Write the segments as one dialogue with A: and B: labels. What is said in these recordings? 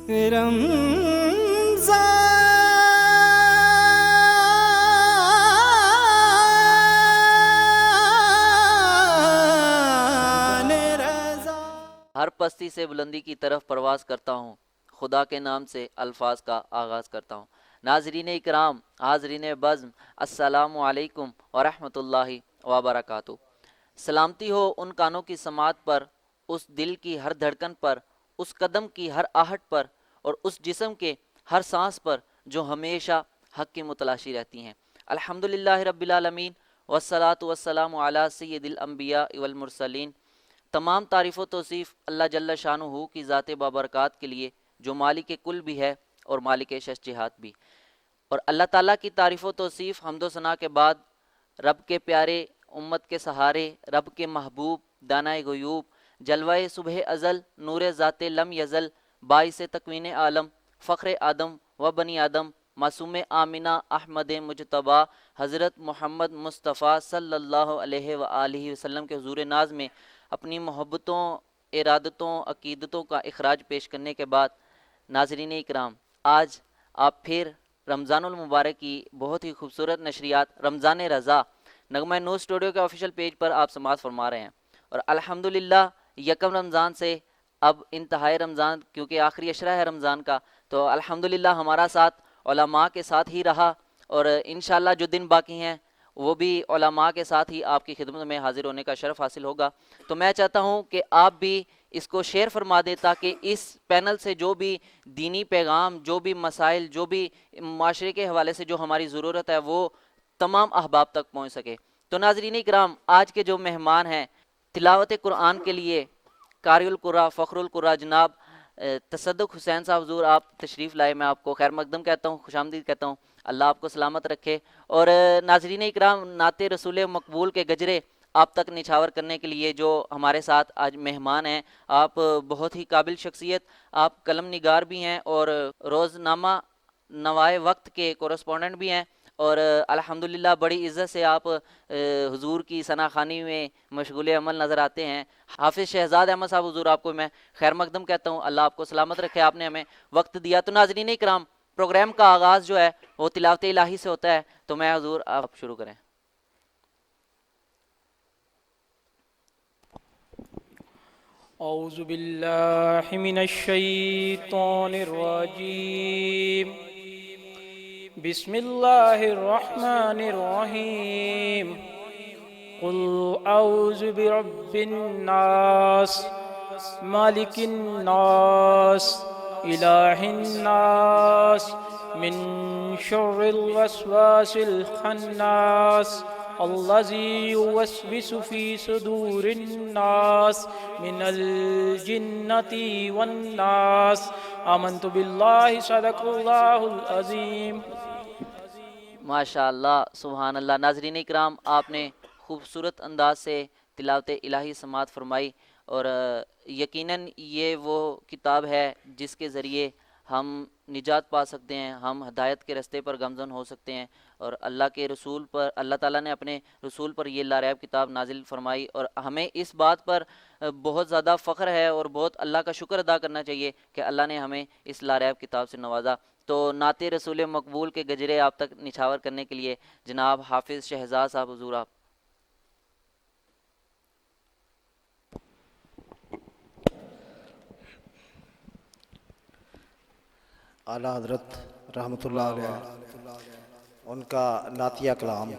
A: ہر پستی سے بلندی کی طرف پرواز کرتا ہوں، خدا کے نام سے الفاظ کا آغاز کرتا ہوں۔ ناظرین اکرام، حاضرین بزم، السلام علیکم ورحمۃ اللہ وبرکاتہ۔ سلامتی ہو ان کانوں کی سماعت پر، اس دل کی ہر دھڑکن پر، اس قدم کی ہر آہٹ پر، اور اس جسم کے ہر سانس پر جو ہمیشہ حق کی متلاشی رہتی ہیں۔ الحمدللہ رب العالمین والصلاة والسلام علی سید الانبیاء والمرسلین۔ تمام تعریف و توصیف اللہ جل شانہ کی ذات بابرکات کے لیے جو مالک کل بھی ہے اور مالک شش جہات بھی۔ اور اللہ تعالیٰ کی تعریف و توصیف حمد و ثنا کے بعد رب کے پیارے، امت کے سہارے، رب کے محبوب، دانائے غیوب، جلوہ صبح ازل، نور ذات لم یزل، باعث تکوین عالم، فخر آدم و بنی آدم، معصوم آمنہ احمد مجتبیٰ حضرت محمد مصطفیٰ صلی اللہ علیہ وآلہ وسلم کے حضور ناز میں اپنی محبتوں، ارادتوں، عقیدتوں کا اخراج پیش کرنے کے بعد، ناظرین اکرام، آج آپ پھر رمضان المبارک کی بہت ہی خوبصورت نشریات رمضان رضا نغمہ نور اسٹوڈیو کے آفیشیل پیج پر آپ سماعت فرما رہے ہیں۔ اور الحمدللہ یکم رمضان سے اب انتہائی رمضان، کیونکہ آخری عشرہ ہے رمضان کا، تو الحمدللہ ہمارا ساتھ علماء کے ساتھ ہی رہا، اور انشاءاللہ جو دن باقی ہیں وہ بھی علماء کے ساتھ ہی آپ کی خدمت میں حاضر ہونے کا شرف حاصل ہوگا۔ تو میں چاہتا ہوں کہ آپ بھی اس کو شیئر فرما دیں تاکہ اس پینل سے جو بھی دینی پیغام، جو بھی مسائل، جو بھی معاشرے کے حوالے سے جو ہماری ضرورت ہے وہ تمام احباب تک پہنچ سکے۔ تو ناظرین اکرام، آج کے جو مہمان ہیں تلاوت قرآن کے لیے قاری القرآن، فخر القرآن جناب تصدق حسین صاحب حضور آپ تشریف لائے۔ میں آپ کو خیر مقدم کہتا ہوں، خوش آمدید کہتا ہوں، اللہ آپ کو سلامت رکھے۔ اور ناظرین اکرام، نعت رسول مقبول کے گجرے آپ تک نچھاور کرنے کے لیے جو ہمارے ساتھ آج مہمان ہیں، آپ بہت ہی قابل شخصیت، آپ قلم نگار بھی ہیں اور روزنامہ نوائے وقت کے کورسپونڈنٹ بھی ہیں، اور الحمدللہ بڑی عزت سے آپ حضور کی ثنا خوانی میں مشغول عمل نظر آتے ہیں۔ حافظ شہزاد احمد صاحب حضور آپ کو میں خیر مقدم کہتا ہوں، اللہ آپ کو سلامت رکھے، آپ نے ہمیں وقت دیا۔ تو ناظرین اکرام، پروگرام کا آغاز جو ہے وہ تلاوت الہی سے ہوتا ہے، تو میں حضور آپ شروع کریں۔
B: اعوذ باللہ من الشیطان الرجیم، بسم اللہ الرحمن الرحیم، قل اعوذ برب الناس مالک الناس الہ الناس من شر الوسواس الخناس الذی یوسوس فی صدور الناس من الجنۃ والناس۔ آمنت باللہ، صدق اللہ العظیم۔
A: ماشاء اللہ، سبحان اللہ۔ ناظرین اکرام، آپ نے خوبصورت انداز سے تلاوت الہی سماعت فرمائی، اور یقیناً یہ وہ کتاب ہے جس کے ذریعے ہم نجات پا سکتے ہیں، ہم ہدایت کے رستے پر گامزن ہو سکتے ہیں، اور اللہ کے رسول پر، اللہ تعالیٰ نے اپنے رسول پر یہ لاریب کتاب نازل فرمائی، اور ہمیں اس بات پر بہت زیادہ فخر ہے اور بہت اللہ کا شکر ادا کرنا چاہیے کہ اللہ نے ہمیں اس لاریب کتاب سے نوازا۔ تو نعت رسول مقبول کے گجرے آپ تک نچھاور کرنے کے لیے جناب حافظ شہزاد صاحب حضور آپ۔
C: اعلیٰ حضرت رحمۃ اللہ علیہ، ان کا نعتیہ کلام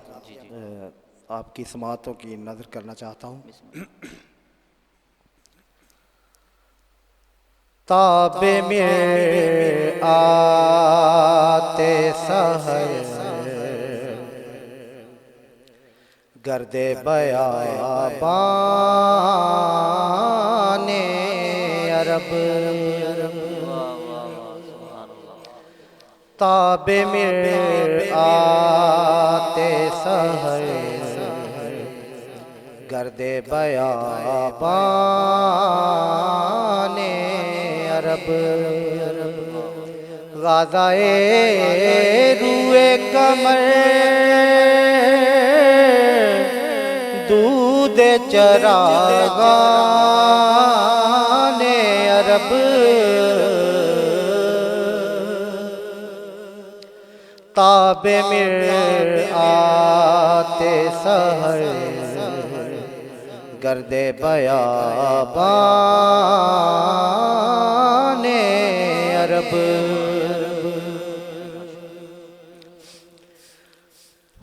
C: آپ کی سماعتوں کی نظر کرنا چاہتا ہوں۔ تاب میں آتے سحر گرد بیابان عرب، تاب میں آتے سحر گرد بیابان عرب، غازائے روئے کمر دودھ چراغان عرب، تاب مرآت سحر گرد بیابان عرب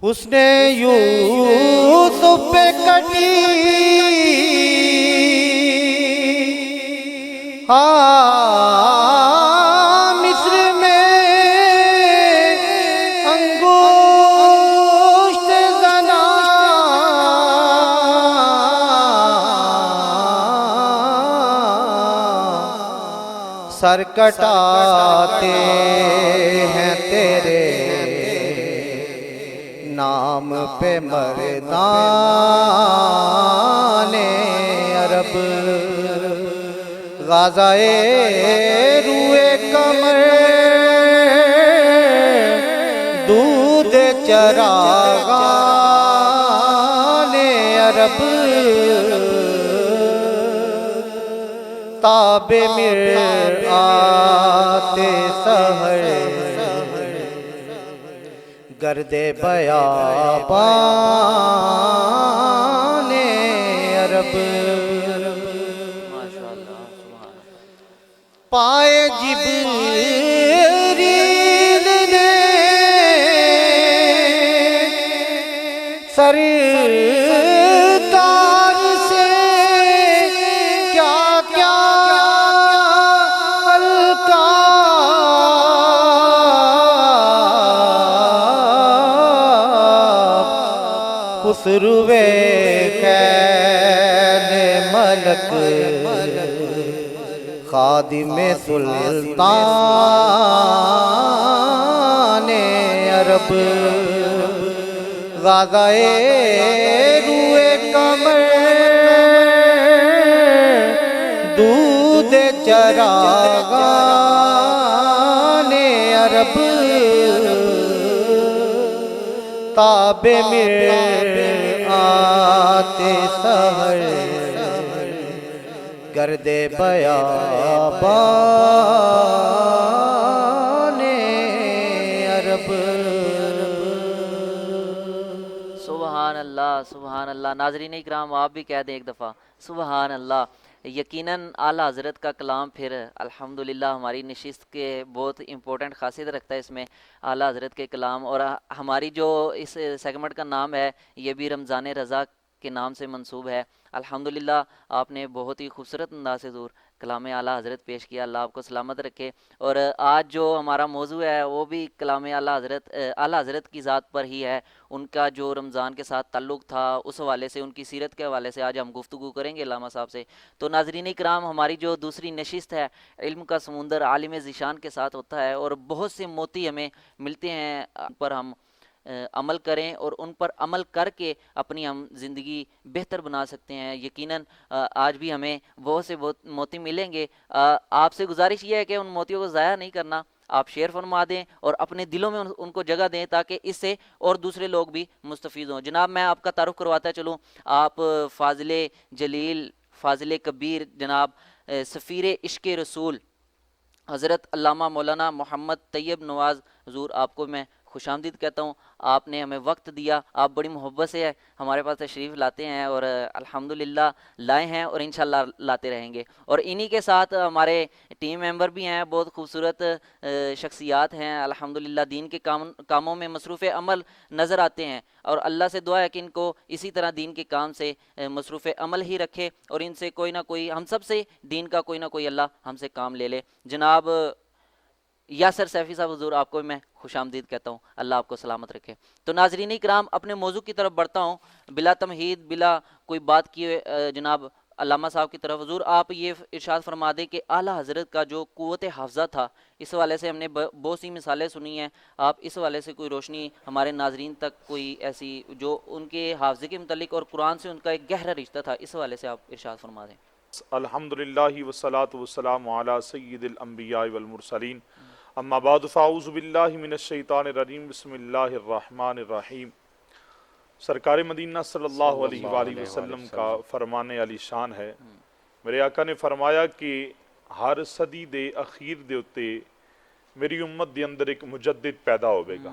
C: حسن یوسف پہ کٹی مصر میں انگشت زنا سر کٹاتے ہیں تیرے نام پہ مردان عرب غازائے روئے کمر دودھ چراغان عرب تاب مرآت سحر گرد بیابان عرب پائے جبریل نے سرکار سے کیا کیا القاب خسروے خیل ملک خادم سلطان عرب غازائے روئے کمر دودھ چراغان عرب تاب مرآت سحر گرد بیابان عرب
A: سبحان اللہ سبحان اللہ۔ ناظرین اکرام آپ بھی کہہ دیں ایک دفعہ سبحان اللہ۔ یقیناً اعلیٰ حضرت کا کلام پھر الحمدللہ ہماری نشست کے بہت امپورٹنٹ خاصیت رکھتا ہے اس میں اعلیٰ حضرت کے کلام، اور ہماری جو اس سیگمنٹ کا نام ہے یہ بھی رمضان رضا کے نام سے منسوب ہے۔ الحمدللہ آپ نے بہت ہی خوبصورت انداز سے حضور کلام اعلیٰ حضرت پیش کیا، اللہ آپ کو سلامت رکھے۔ اور آج جو ہمارا موضوع ہے وہ بھی کلام اعلیٰ حضرت کی ذات پر ہی ہے، ان کا جو رمضان کے ساتھ تعلق تھا اس حوالے سے، ان کی سیرت کے حوالے سے آج ہم گفتگو کریں گے علامہ صاحب سے۔ تو ناظرین اکرام ہماری جو دوسری نشست ہے علم کا سمندر عالم ذیشان کے ساتھ ہوتا ہے، اور بہت سے موتی ہمیں ملتے ہیں ان پر ہم عمل کریں اور ان پر عمل کر کے اپنی ہم زندگی بہتر بنا سکتے ہیں۔ یقیناً آج بھی ہمیں بہت سے موتی ملیں گے، آپ سے گزارش یہ ہے کہ ان موتیوں کو ضائع نہیں کرنا، آپ شیئر فرما دیں اور اپنے دلوں میں ان کو جگہ دیں تاکہ اس سے اور دوسرے لوگ بھی مستفید ہوں۔ جناب میں آپ کا تعارف کرواتا چلوں، آپ فاضل جلیل فاضل کبیر جناب سفیر عشق رسول حضرت علامہ مولانا محمد طیب نواز حضور آپ کو میں خوش آمدید کہتا ہوں۔ آپ نے ہمیں وقت دیا، آپ بڑی محبت سے ہمارے پاس تشریف لاتے ہیں اور الحمدللہ لائے ہیں اور انشاءاللہ لاتے رہیں گے۔ اور انہی کے ساتھ ہمارے ٹیم ممبر بھی ہیں، بہت خوبصورت شخصیات ہیں، الحمدللہ دین کے کاموں میں مصروف عمل نظر آتے ہیں، اور اللہ سے دعا ہے کہ ان کو اسی طرح دین کے کام سے مصروف عمل ہی رکھے اور ان سے کوئی نہ کوئی، ہم سب سے دین کا کوئی نہ کوئی اللہ ہم سے کام لے لے۔ جناب یاسر سیفی صاحب حضور آپ کو میں خوش آمدید کہتا ہوں، اللہ آپ کو سلامت رکھے۔ تو ناظرین کرام اپنے موضوع کی طرف بڑھتا ہوں بلا تمہید بلا کوئی بات کیے جناب علامہ صاحب کی طرف۔ حضور آپ یہ ارشاد فرما دیں کہ اعلیٰ حضرت کا جو قوت حافظہ تھا، اس حوالے سے ہم نے بہت سی مثالیں سنی ہیں، آپ اس حوالے سے کوئی روشنی ہمارے ناظرین تک کوئی ایسی جو ان کے حافظے کے متعلق اور قرآن سے ان کا ایک گہرا رشتہ تھا، اس حوالے سے آپ ارشاد فرما دیں۔
D: الحمدللہ والصلاة والسلام علی سید الانبیاء والمرسلین، اما بعد فاعوذ باللہ من الشیطان الرجیم، بسم اللہ الرحمن الرحیم۔ سرکار مدینہ صلی اللہ علیہ وآلہ وسلم کا فرمان علی شان ہے، میرے آقا نے فرمایا کہ ہر صدی دے اخیر دے اتے ਮੇਰੀ ਉਮਤ ਦੇ ਅੰਦਰ ਇੱਕ ਮੁਜੱਦਿਦ ਪੈਦਾ ਹੋਵੇਗਾ।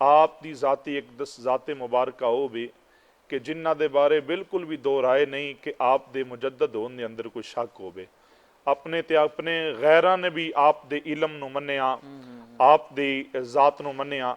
D: ਆਪ ਦੀ ਜ਼ਾਤੀ ਇਕਦਸ ਜ਼ਾਤੇ ਮੁਬਾਰਕਾ ਹੋਵੇ ਕਿ ਜਿਨ੍ਹਾਂ ਦੇ ਬਾਰੇ ਬਿਲਕੁਲ ਵੀ ਦੋ ਰਾਏ ਨਹੀਂ ਕਿ ਆਪ ਦੇ ਮੁਜੱਦਦ ਹੋਣ ਦੇ ਅੰਦਰ ਕੋਈ ਸ਼ੱਕ ਹੋਵੇ। ਆਪਣੇ ਤੇ ਆਪਣੇ ਗੈਰਾਂ ਨੇ ਵੀ ਆਪ ਦੇ ਇਲਮ ਨੂੰ ਮੰਨਿਆ, ਆਪ ਦੀ ਜ਼ਾਤ ਨੂੰ ਮੰਨਿਆ।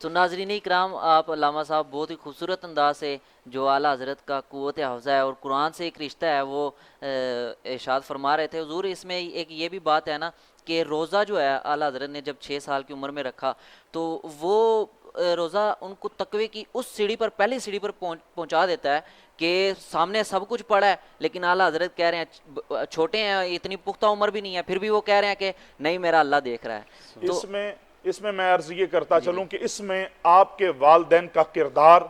A: تو ناظرین اکرام، آپ علامہ صاحب بہت ہی خوبصورت انداز سے جو اعلیٰ حضرت کا قوت حافظہ ہے اور قرآن سے ایک رشتہ ہے وہ ارشاد فرما رہے تھے حضور۔ اس میں ایک یہ بھی بات ہے نا کہ روزہ جو ہے اعلیٰ حضرت نے جب 6 سال کی عمر میں رکھا تو وہ روزہ ان کو تقوی کی اس سیڑھی پر، پہلی سیڑھی پر پہنچا دیتا ہے کہ سامنے سب کچھ پڑا ہے، لیکن اعلیٰ حضرت کہہ رہے ہیں، چھوٹے ہیں، اتنی پختہ عمر بھی نہیں ہے، پھر بھی وہ کہہ رہے ہیں کہ نہیں میرا اللہ دیکھ رہا ہے۔ تو
D: اس میں عرض یہ کرتا چلوں کہ اس میں آپ کے والدین کا کردار،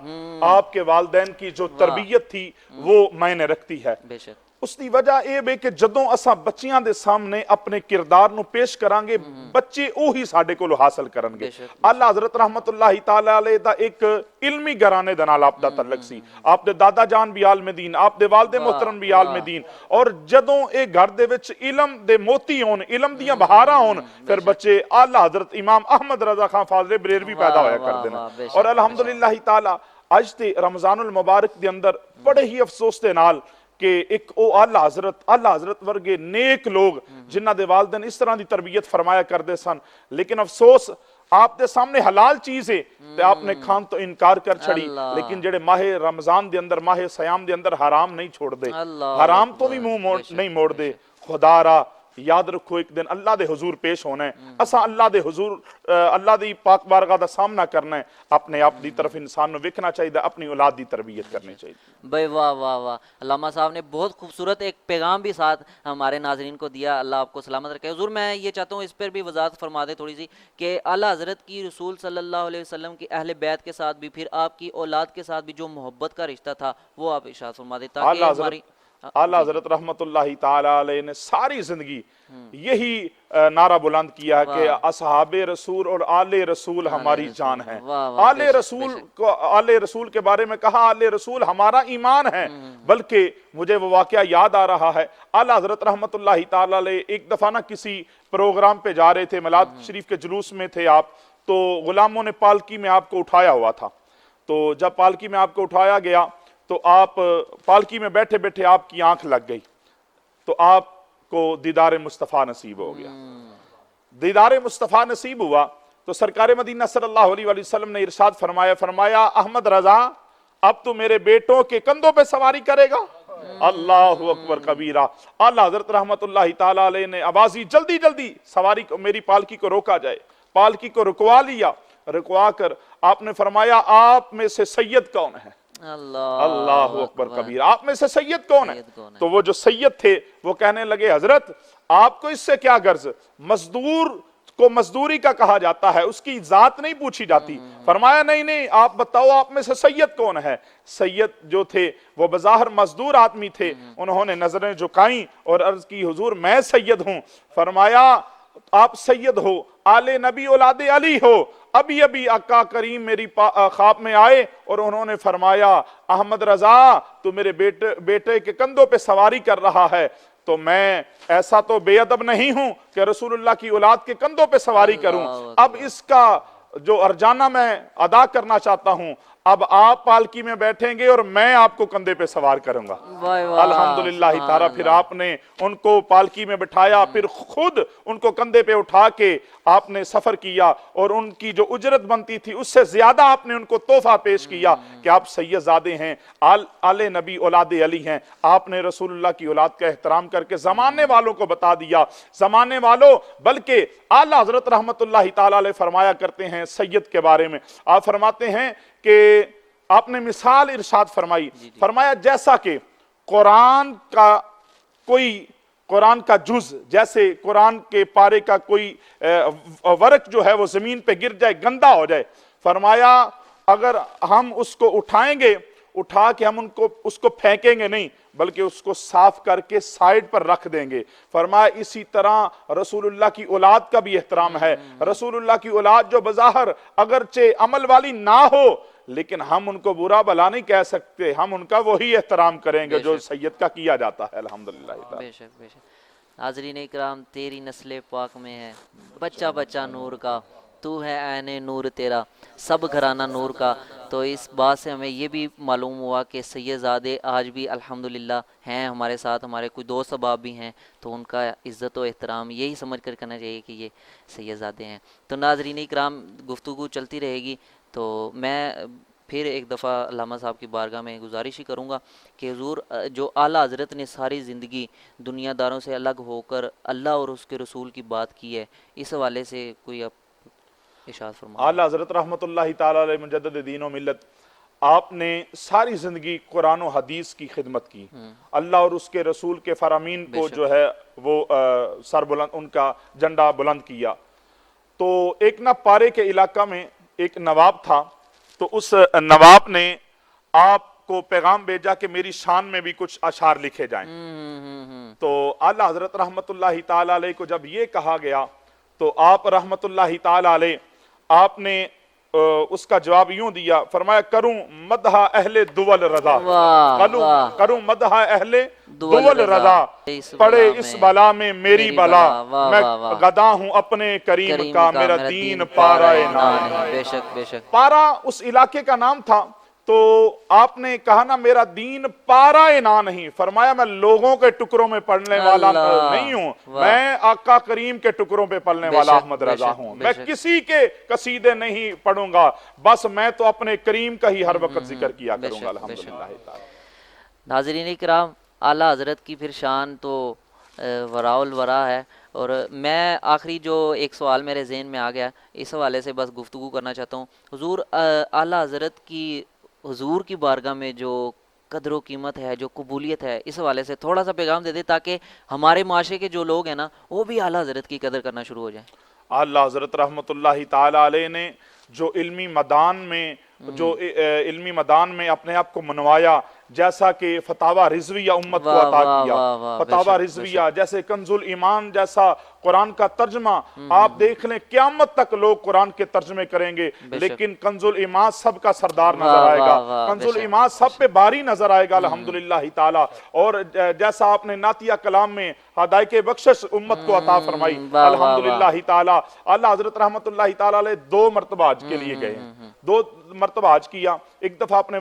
D: آپ کے والدین کی جو تربیت تھی وہ معنی رکھتی ہے۔
A: بے شک
D: اس دی وجہ یہ ہے کہ جدوں اساں بچیاں دے سامنے اپنے کردار نو پیش کران گے بچے اوہی ساڈے کولو حاصل کرن گے۔ اللہ حضرت رحمت اللہ تعالی علیہ دا ایک علمی گھرانے دے نال آپ دا تعلق سی، آپ دے دادا جان بھی عالم دین، آپ دے والد محترم بھی عالم دین، اور جدوں اے گھر دے وچ علم دے موتی ہون، علم دیاں بہاراں ہون، پھر بچے اعلیٰ حضرت امام احمد رضا خان فاضل بریلوی پیدا ہویا کر دینا۔ اور الحمدللہ تعالی اج تے رمضان المبارک دے اندر بڑے ہی افسوس دے نال کہ ایک او اعلیٰ حضرت ورگے نیک لوگ جنہ دے والدین اس طرح دی تربیت فرمایا کردے سن، لیکن افسوس آپ دے سامنے حلال چیز ہے تے آپ نے کھان تو انکار کر چھڑی، لیکن جڑے ماہ رمضان دے اندر، ماہ سیام دے اندر حرام نہیں چھوڑ دے، حرام تو بھی منہ نہیں موڑ دے۔ خدا را یاد رکھو ایک دن اللہ دے حضور پیش ہونا ہے، اسا اللہ دے حضور، اللہ دی پاک بارگاہ دا سامنا کرنا ہے، اپنے آپ دی طرف انسان نو ویکھنا چاہیے، اپنی اولاد دی تربیت کرنی چاہیے۔
A: بھائی واہ واہ واہ، علامہ صاحب نے بہت خوبصورت ایک پیغام بھی ساتھ ہمارے ناظرین کو دیا، اللہ آپ کو سلامت رکھے۔ حضور میں یہ چاہتا ہوں اس پر بھی وضاحت فرما دے تھوڑی سی کہ اعلیٰ حضرت کی رسول صلی اللہ علیہ وسلم کی اہل بیت کے ساتھ بھی، پھر آپ کی اولاد کے ساتھ بھی جو محبت کا رشتہ تھا وہ آپ ارشاد فرما دے تاکہ ہماری
D: اعلیٰ حضرت رحمت اللہ تعالی علیہ نے ساری زندگی یہی نعرہ بلند کیا کہ اصحاب رسول اور آل رسول ہماری جان ہے۔ آل رسول کے بارے میں کہا آل رسول ہمارا ایمان ہے، بلکہ مجھے وہ واقعہ یاد آ رہا ہے، اعلیٰ حضرت رحمت اللہ تعالی علیہ ایک دفعہ نا کسی پروگرام پہ جا رہے تھے، میلاد شریف کے جلوس میں تھے آپ، تو غلاموں نے پالکی میں آپ کو اٹھایا ہوا تھا، تو جب پالکی میں آپ کو اٹھایا گیا تو آپ پالکی میں بیٹھے بیٹھے آپ کی آنکھ لگ گئی، تو آپ کو دیدار مصطفیٰ نصیب ہو گیا۔ دیدار مصطفیٰ نصیب ہوا تو سرکار مدینہ صلی اللہ علیہ وسلم نے ارشاد فرمایا احمد رضا اب تو میرے بیٹوں کے کندھوں پہ سواری کرے گا۔ اللہ اکبر کبیرہ۔ اعلیٰ حضرت رحمت اللہ تعالی علیہ نے آوازی جلدی جلدی سواری کو، میری پالکی کو روکا جائے، پالکی کو رکوا لیا، رکوا کر آپ نے فرمایا آپ میں سے سید کون ہے؟ اللہ اکبر کبیر، آپ میں سے سید کون ہے؟ تو وہ جو سید تھے وہ کہنے لگے حضرت آپ کو اس سے کیا غرض، مزدور کو مزدوری کا کہا جاتا ہے، اس کی ذات نہیں پوچھی جاتی۔ فرمایا نہیں آپ بتاؤ آپ میں سے سید کون ہے؟ سید جو تھے وہ بظاہر مزدور آدمی تھے، انہوں نے نظریں جھکائیں اور عرض کی حضور میں سید ہوں۔ فرمایا آپ سید ہو، آل نبی اولاد علی ہو، ابھی ابھی آقا کریم میری خواب میں آئے اور انہوں نے فرمایا احمد رضا تو میرے بیٹے کے کندھوں پہ سواری کر رہا ہے، تو میں ایسا تو بے ادب نہیں ہوں کہ رسول اللہ کی اولاد کے کندھوں پہ سواری کروں، اب اس کا جو ارجانہ میں ادا کرنا چاہتا ہوں، اب آپ پالکی میں بیٹھیں گے اور میں آپ کو کندھے پہ سوار کروں گا۔ الحمدللہ تعالیٰ پھر آپ نے ان کو پالکی میں بٹھایا، پھر خود ان کو کندھے پہ اٹھا کے آپ نے سفر کیا اور ان کی جو اجرت بنتی تھی اس سے زیادہ آپ نے ان کو تحفہ پیش کیا کہ آپ سید زادے ہیں، آل نبی اولاد علی ہیں۔ آپ نے رسول اللہ کی اولاد کا احترام کر کے زمانے والوں کو بتا دیا، زمانے والوں بلکہ اعلیٰ حضرت رحمت اللہ تعالی علیہ فرمایا کرتے ہیں سید کے بارے میں، آپ فرماتے ہیں کہ آپ نے مثال ارشاد فرمائی، فرمایا جیسا کہ قرآن کا جز، جیسے قرآن کے پارے کا کوئی ورق جو ہے وہ زمین پہ گر جائے، گندا ہو جائے، فرمایا اگر ہم اس کو اٹھائیں گے، اٹھا کے ہم اس کو پھینکیں گے نہیں بلکہ اس کو صاف کر کے سائیڈ پر رکھ دیں گے۔ فرمایا اسی طرح رسول اللہ کی اولاد کا بھی احترام ہے۔ رسول اللہ کی اولاد جو بظاہر اگرچہ عمل والی نہ ہو لیکن ہم ان کو برا بلا نہیں کہہ سکتے، ہم ان کا وہی احترام کریں گے جو سید کا کیا جاتا ہے۔ الحمدللہ۔
A: بے شک بے شک۔ ناظرین اکرام، تیری نسل پاک میں ہے بچہ بچہ نور کا، تو ہے عین نور تیرا سب گھرانہ نور کا۔ تو اس بات سے ہمیں یہ بھی معلوم ہوا کہ سید زادے آج بھی الحمدللہ ہیں ہمارے ساتھ، ہمارے کوئی دوست احباب بھی ہیں تو ان کا عزت و احترام یہی سمجھ کر کرنا چاہیے کہ یہ سید زادے ہیں۔ تو ناظرین اکرام، گفتگو چلتی رہے گی، تو میں پھر ایک دفعہ علامہ صاحب کی بارگاہ میں گزارش ہی کروں گا کہ حضور جو اعلیٰ حضرت نے ساری زندگی دنیا داروں سے الگ ہو کر اللہ اور اس کے رسول کی بات کی ہے، اس حوالے سے کوئی آپ ارشاد فرمائیں۔
D: اعلیٰ حضرت رحمۃ اللہ تعالیٰ علیہ مجدد دین و ملت، آپ نے ساری زندگی قرآن و حدیث کی خدمت کی، اللہ اور اس کے رسول کے فرامین کو جو ہے وہ سر بلند، ان کا جھنڈا بلند کیا۔ تو ایک نہ پارے کے علاقہ میں ایک نواب تھا، تو اس نواب نے آپ کو پیغام بھیجا کہ میری شان میں بھی کچھ اشعار لکھے جائیں۔ تو اعلیٰ حضرت رحمۃ اللہ تعالیٰ علیہ کو جب یہ کہا گیا تو آپ رحمۃ اللہ تعالیٰ علیہ آپ نے اس کا جواب یوں دیا، فرمایا کروں مدح اہل دول رضا، کروں مدح اہل دول رضا، پڑے اس بلا میں میری بلا، میں گدا ہوں اپنے کریم کا، میرا دین پارا نام ہے۔
A: بے شک بے شک،
D: پارا اس علاقے کا نام تھا۔ تو آپ نے کہا نا میرا دین پارا نا نہیں، فرمایا میں لوگوں کے ٹکڑوں میں پڑھنے والا نہیں ہوں، میں آقا کریم کے ٹکڑوں پہ پڑھنے والا احمد رضا ہوں، میں کسی کے قصیدے نہیں پڑھوں گا، بس میں تو اپنے کریم کا ہی ہر وقت ذکر کیا کروں گا الحمدللہ تعالی۔
A: ناظرین کرام، اعلیٰ حضرت کی پھر شان تو وراء الورا ہے، اور میں آخری جو ایک سوال میرے ذہن میں آ گیا اس حوالے سے بس گفتگو کرنا چاہتا ہوں۔ حضور اعلیٰ حضرت کی حضور کی بارگاہ میں جو قدر و قیمت ہے، جو قبولیت ہے، اس حوالے سے تھوڑا سا پیغام دے دیں تاکہ ہمارے معاشرے کے جو لوگ ہیں نا وہ بھی اعلیٰ حضرت کی قدر کرنا شروع ہو جائیں۔
D: اعلیٰ حضرت رحمۃ اللہ تعالیٰ علیہ نے جو علمی میدان میں اپنے آپ کو منوایا، جیسا کہ فتاوی رضویہ امت کو عطا کیا، فتاوی رضویہ جیسے کنز الایمان جیسا قرآن کا ترجمہ آپ دیکھ لیں، قیامت تک لوگ قرآن کے ترجمے کریں گے، لیکن کنز الایمان سب کا سردار نظر آئے گا، کنز الایمان سب پہ باری نظر آئے گا الحمدللہ تعالی۔ اور جیسا آپ نے نعتیہ کلام میں ہدایت بخشش امت کو عطا فرمائی الحمدللہ تعالی۔ اعلیٰ حضرت رحمۃ اللہ تعالی علیہ 2 مرتبہ حج کے لیے گئے ہیں، 2 مرتبہ حج کیا، ایک دفعہ اپنے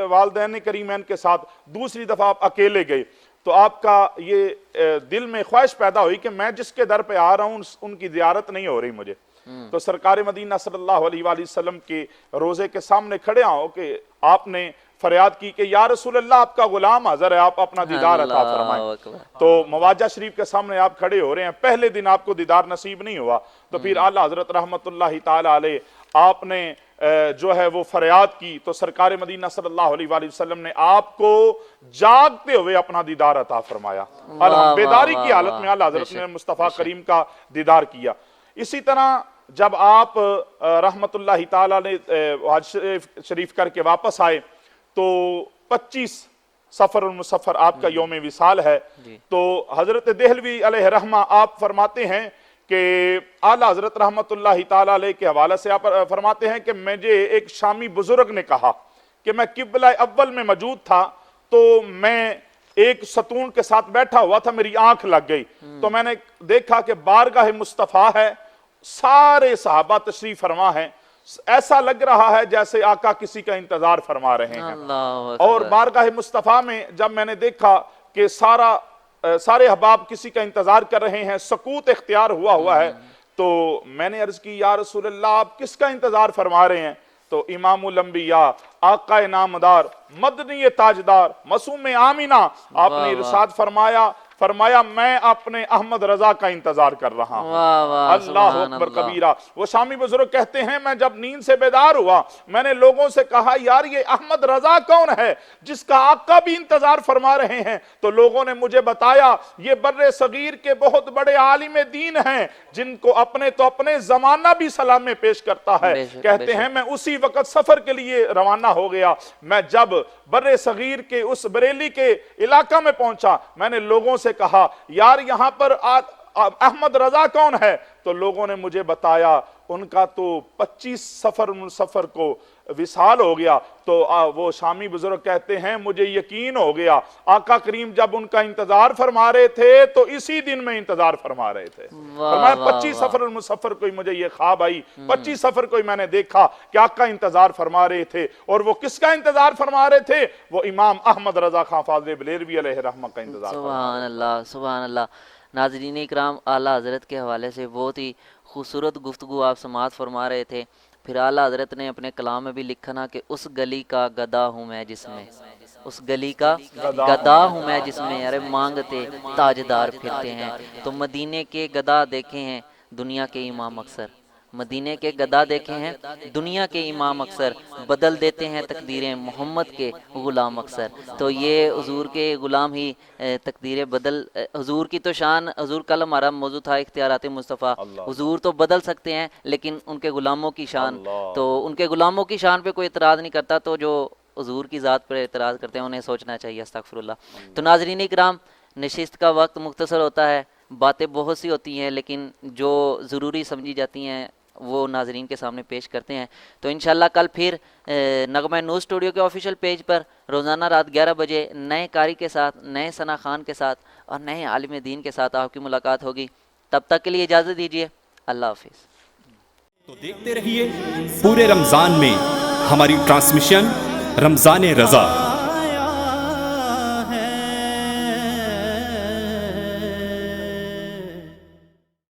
D: والدین کریمین کے ساتھ، دوسری دفعہ آپ اکیلے گئے۔ تو آپ کا یہ دل میں خواہش پیدا ہوئی کہ میں جس کے در پہ آ رہا ہوں ان کی زیارت نہیں ہو رہی مجھے، تو سرکار مدینہ صلی اللہ علیہ وآلہ وسلم کے روزے کے سامنے کھڑے ہو کہ آپ نے فریاد کی کہ یا رسول اللہ آپ کا غلام حاضر ہے، آپ اپنا دیدار عطا فرمائیں۔ تو مواجہ شریف کے سامنے آپ کھڑے ہو رہے ہیں، پہلے دن آپ کو دیدار نصیب نہیں ہوا، تو پھر اعلیٰ حضرت رحمۃ اللہ تعالی علیہ آپ نے جو ہے وہ فریاد کی، تو سرکار مدینہ صلی اللہ علیہ وآلہ وسلم نے آپ کو جاگتے ہوئے اپنا دیدار عطا فرمایا، بیداری کی حالت میں اعلیٰ حضرت نے مصطفیٰ کریم کا دیدار کیا۔ اسی طرح جب آپ رحمۃ اللہ تعالیٰ نے حج شریف کر کے واپس آئے تو 25 سفر المسفر آپ کا یوم وصال ہے، تو حضرت دہلوی علیہ رحمہ آپ فرماتے ہیں کہ اعلیٰ حضرت رحمت اللہ تعالیٰ علیہ کے حوالے سے آپ فرماتے ہیں کہ مجھے ایک شامی بزرگ نے کہا کہ میں قبلہ اول میں موجود تھا، تو میں ایک ستون کے ساتھ بیٹھا ہوا تھا، میری آنکھ لگ گئی، تو میں نے دیکھا کہ بارگاہ مصطفیٰ ہے، سارے صحابہ تشریف فرما ہیں، ایسا لگ رہا ہے جیسے آقا کسی کا انتظار فرما رہے ہیں۔ اور بارگاہ مصطفیٰ میں جب میں نے دیکھا کہ سارے احباب کسی کا انتظار کر رہے ہیں، سکوت اختیار ہوا ہے، تو میں نے عرض کی یا رسول اللہ آپ کس کا انتظار فرما رہے ہیں؟ تو امام الانبیاء، آقا نامدار، مدنی تاجدار، معصوم آمینہ، آپ نے ارشاد فرمایا میں اپنے احمد رضا کا انتظار کر رہا ہوں۔ اللہ اکبر کبیرہ۔ وہ شامی بزرگ کہتے ہیں میں جب نیند سے بیدار ہوا میں نے لوگوں سے کہا یار یہ احمد رضا کون ہے جس کا آقا بھی انتظار فرما رہے ہیں؟ تو لوگوں نے مجھے بتایا یہ بر صغیر کے بہت بڑے عالم دین ہیں جن کو اپنے زمانہ بھی سلام میں پیش کرتا ہے۔ کہتے ہیں میں اسی وقت سفر کے لیے روانہ ہو گیا، میں جب بر صغیر کے اس بریلی کے علاقہ میں پہنچا میں نے لوگوں سے کہا یار یہاں پر احمد رضا کون ہے؟ تو لوگوں نے مجھے بتایا ان کا تو 25 سفر کو وصال ہو گیا۔ تو وہ شامی بزرگ کہتے ہیں مجھے یقین ہو گیا آقا کریم جب ان کا انتظار فرما رہے تھے تو اسی دن میں انتظار فرما رہے تھے۔ فرمایا 25 سفر المسفر کوئی مجھے یہ خواب آئی، 25 سفر کوئی میں نے دیکھا کہ آقا انتظار فرما رہے تھے، اور وہ کس کا انتظار فرما رہے تھے؟ وہ امام احمد رضا خان فاضل بلیلوی علیہ رحمہ کا انتظار فرما رہے تھے۔
A: سبحان اللہ سبحان اللہ۔ ناظرین اکرام، اعلیٰ حضرت کے حوالے سے بہت ہی خوبصورت گفتگو آپ سماعت فرما رہے تھے۔ پھر اعلیٰ حضرت نے اپنے کلام میں بھی لکھا نا کہ اس گلی کا گدا ہوں میں جس میں، اس گلی کا گدا ہوں میں جس میں ارے مانگتے تاجدار پھرتے ہیں۔ تو مدینے کے گدا دیکھے ہیں دنیا کے امام اکثر، مدینے کے گدا دیکھے ہیں دنیا کے امام اکثر، بدل دیتے ہیں تقدیریں محمد کے غلام اکثر۔ تو یہ حضور کے غلام ہی تقدیریں بدل، حضور کی تو شان، حضور کل ہمارا موضوع تھا اختیارات مصطفیٰ، حضور تو بدل سکتے ہیں لیکن ان کے غلاموں کی شان، تو ان کے غلاموں کی شان پہ کوئی اعتراض نہیں کرتا، تو جو حضور کی ذات پر اعتراض کرتے ہیں انہیں سوچنا چاہیے استغفر اللہ۔ تو ناظرین اکرام، نشست کا وقت مختصر ہوتا ہے، باتیں بہت سی ہوتی ہیں لیکن جو ضروری سمجھی جاتی ہیں وہ ناظرین کے سامنے پیش کرتے ہیں۔ تو انشاءاللہ کل پھر نغمہ نور اسٹوڈیو کے آفیشیل پیج پر روزانہ رات 11 بجے نئے قاری کے ساتھ، نئے ثنا خان کے ساتھ اور نئے عالم دین کے ساتھ آپ کی ملاقات ہوگی۔ تب تک کے لیے اجازت دیجیے، اللہ حافظ۔
E: تو دیکھتے رہیے پورے رمضان میں ہماری ٹرانسمیشن رمضان رضا۔